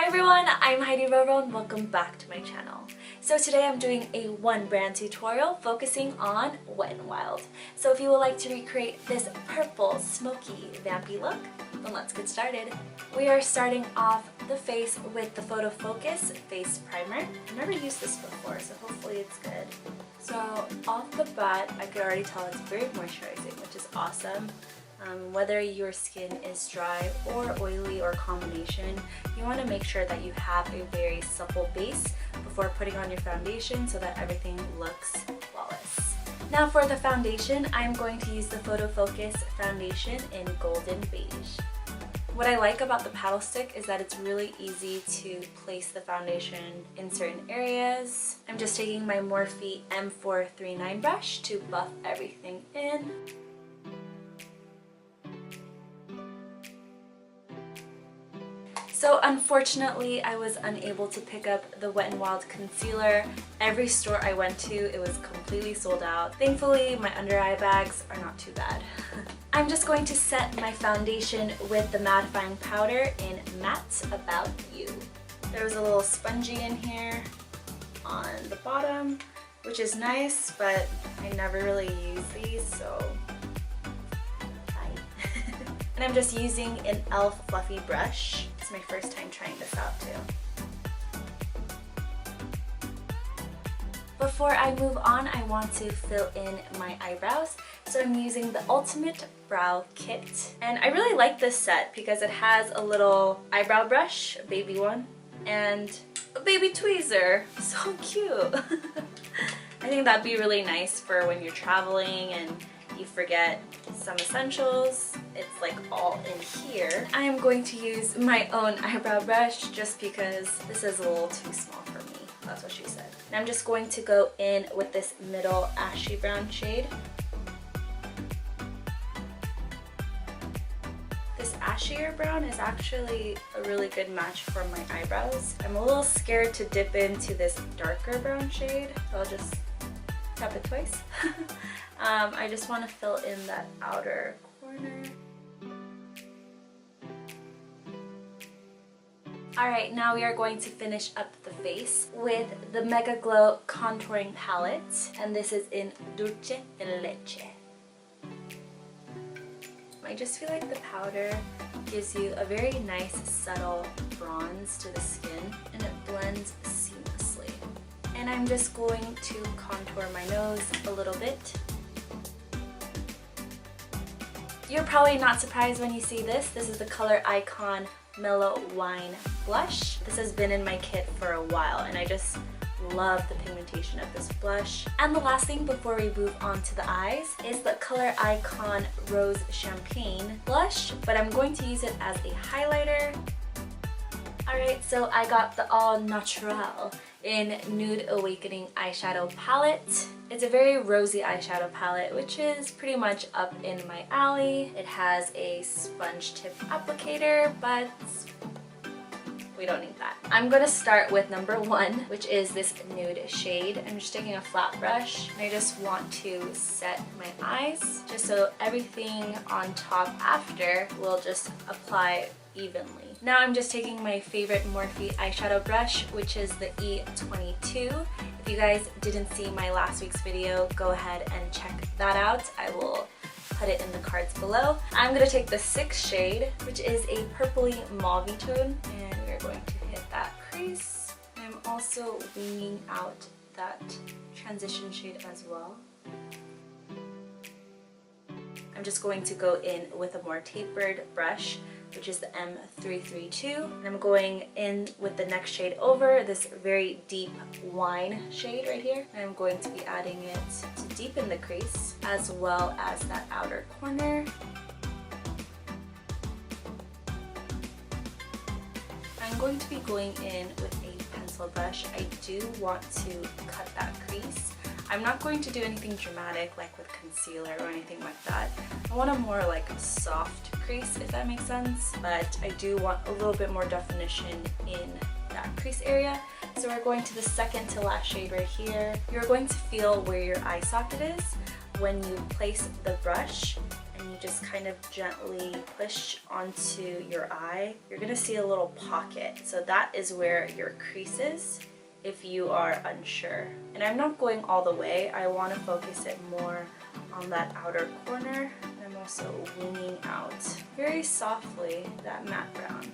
Hi everyone, I'm heidiroro and welcome back to my channel. So today I'm doing a one brand tutorial focusing on Wet n Wild. So if you would like to recreate this purple, smoky, vampy look, then let's get started. We are starting off the face with the Photo Focus Face Primer. I've never used this before, so hopefully it's good. So off the bat, I could already tell it's very moisturizing, which is awesome. Whether your skin is dry or oily or combination, you want to make sure that you have a very supple base before putting on your foundation so that everything looks flawless. Now for the foundation, I'm going to use the Photo Focus foundation in Golden Beige. What I like about the paddle stick is that it's really easy to place the foundation in certain areas. I'm just taking my Morphe M439 brush to buff everything in. So unfortunately, I was unable to pick up the Wet n Wild concealer. Every store I went to, it was completely sold out. Thankfully, my under eye bags are not too bad. I'm just going to set my foundation with the mattifying powder in Matte About You. There was a little spongy in here on the bottom, which is nice, but I never really use these, so and I'm just using an e.l.f. fluffy brush. It's my first time trying this out too. Before I move on, I want to fill in my eyebrows. So I'm using the Ultimate Brow Kit. And I really like this set because it has a little eyebrow brush, a baby one, and a baby tweezer. So cute! I think that'd be really nice for when you're traveling and you forget some essentials. It's like all in here. I am going to use my own eyebrow brush just because this is a little too small for me. That's what she said. And I'm just going to go in with this middle ashy brown shade. This ashier brown is actually a really good match for my eyebrows. I'm a little scared to dip into this darker brown shade, so I'll just tap it twice. I just want to fill in that outer corner. Alright, now we are going to finish up the face with the Mega Glow Contouring Palette, and this is in Dulce and Leche. I just feel like the powder gives you a very nice subtle bronze to the skin, and it blends seamlessly. And I'm just going to contour my nose a little bit. You're probably not surprised when you see this. This is the Color Icon Mellow Wine Blush. This has been in my kit for a while and I just love the pigmentation of this blush. And the last thing before we move on to the eyes is the Color Icon Rose Champagne Blush, but I'm going to use it as a highlighter. Alright, so I got the All Naturel in Nude Awakening eyeshadow palette. It's a very rosy eyeshadow palette, which is pretty much up in my alley. It has a sponge tip applicator, but we don't need that. I'm gonna start with number one, which is this nude shade. I'm just taking a flat brush and I just want to set my eyes just so everything on top after will just apply evenly. Now I'm just taking my favorite Morphe eyeshadow brush, which is the E22. If you guys didn't see my last week's video, go ahead and check that out. I will put it in the cards below. I'm going to take the 6th shade, which is a purpley mauve tone, and we're going to hit that crease. I'm also winging out that transition shade as well. I'm just going to go in with a more tapered brush, which is the M332. And I'm going in with the next shade over, this very deep wine shade right here. And I'm going to be adding it to deepen the crease as well as that outer corner. I'm going to be going in with a pencil brush. I do want to cut that crease. I'm not going to do anything dramatic like with concealer or anything like that. I want a more like soft crease, if that makes sense, but I do want a little bit more definition in that crease area. So we're going to the second to last shade right here. You're going to feel where your eye socket is when you place the brush, and you just kind of gently push onto your eye, you're gonna see a little pocket. So that is where your crease is if you are unsure. And I'm not going all the way. I want to focus it more on that outer corner. And I'm also winging out very softly that matte brown.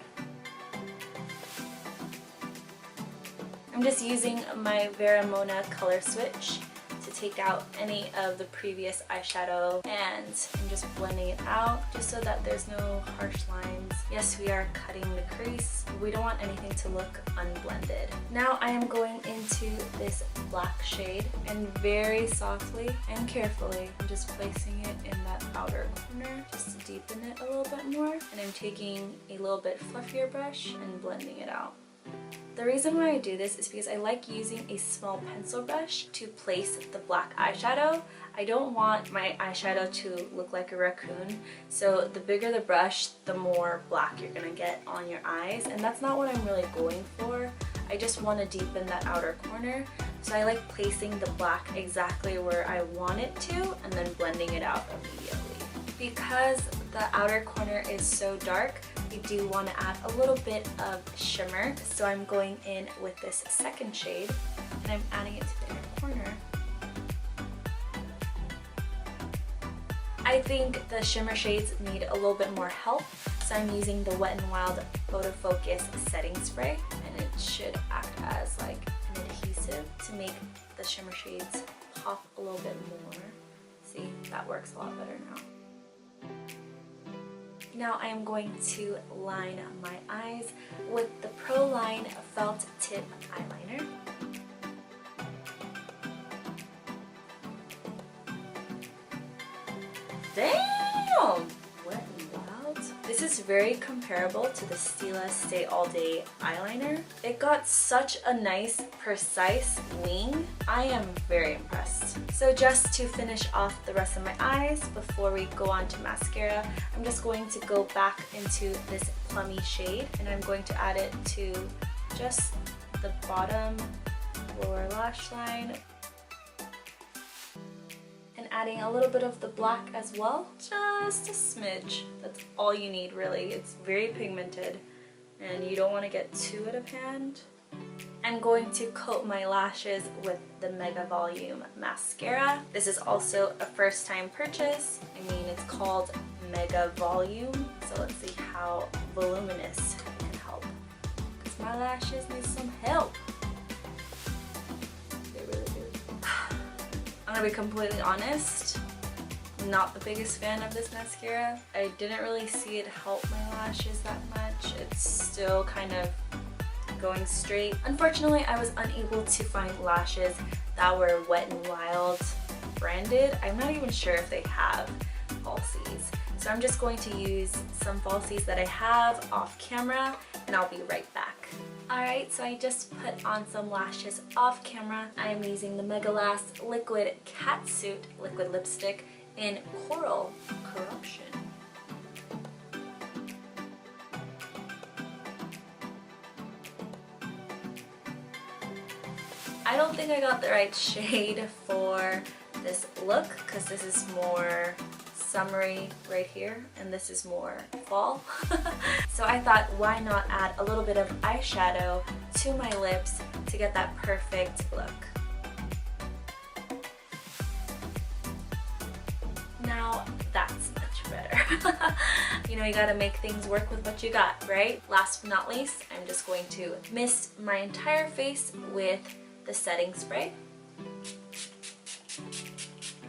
I'm just using my Mona color switch to take out any of the previous eyeshadow, and I'm just blending it out just so that there's no harsh lines. Yes, we are cutting the crease, but we don't want anything to look unblended. Now I am going into this black shade, and very softly and carefully I'm just placing it in that outer corner just to deepen it a little bit more, and I'm taking a little bit fluffier brush and blending it out. The reason why I do this is because I like using a small pencil brush to place the black eyeshadow. I don't want my eyeshadow to look like a raccoon, so the bigger the brush, the more black you're gonna get on your eyes, and that's not what I'm really going for. I just want to deepen that outer corner, so I like placing the black exactly where I want it to and then blending it out immediately. Because the outer corner is so dark, you do want to add a little bit of shimmer, so I'm going in with this second shade and I'm adding it to the inner corner. I think the shimmer shades need a little bit more help, so I'm using the Wet n Wild Photo Focus setting spray, and it should act as like an adhesive to make the shimmer shades pop a little bit more. See, that works a lot better now. Now I am going to line my eyes with the Pro Line Felt Tip Eyeliner. Damn! Wet n Wild. This is very comparable to the Stila Stay All Day eyeliner. It got such a nice, precise wing. I am very impressed. So just to finish off the rest of my eyes before we go on to mascara, I'm just going to go back into this plummy shade, and I'm going to add it to just the bottom lower lash line, and adding a little bit of the black as well, just a smidge. That's all you need, really. It's very pigmented and you don't want to get too out of hand. I'm going to coat my lashes with the Mega Volume Mascara. This is also a first time purchase. I mean, it's called Mega Volume, so let's see how voluminous it can help, because my lashes need some help. They really do. I'm gonna be completely honest, I'm not the biggest fan of this mascara. I didn't really see it help my lashes that much. It's still kind of going straight. Unfortunately, I was unable to find lashes that were Wet n Wild branded. I'm not even sure if they have falsies. So I'm just going to use some falsies that I have off camera, and I'll be right back. Alright, so I just put on some lashes off camera. I am using the Mega Last Liquid Catsuit Liquid Lipstick in Coral Corruption. I don't think I got the right shade for this look, because this is more summery right here and this is more fall. So I thought, why not add a little bit of eyeshadow to my lips to get that perfect look. Now that's much better. You know, you gotta make things work with what you got, right? Last but not least, I'm just going to mist my entire face with the setting spray.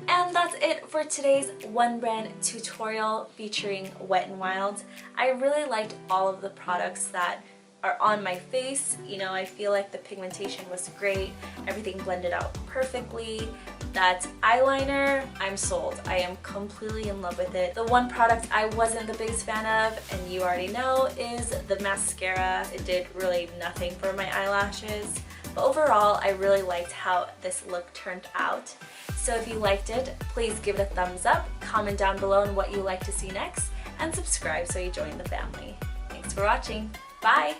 And that's it for today's one brand tutorial featuring Wet n Wild. I really liked all of the products that are on my face. You know, I feel like the pigmentation was great. Everything blended out perfectly. That eyeliner, I'm sold. I am completely in love with it. The one product I wasn't the biggest fan of, and you already know, is the mascara. It did really nothing for my eyelashes. But overall, I really liked how this look turned out. So if you liked it, please give it a thumbs up, comment down below on what you like to see next, and subscribe so you join the family. Thanks for watching. Bye!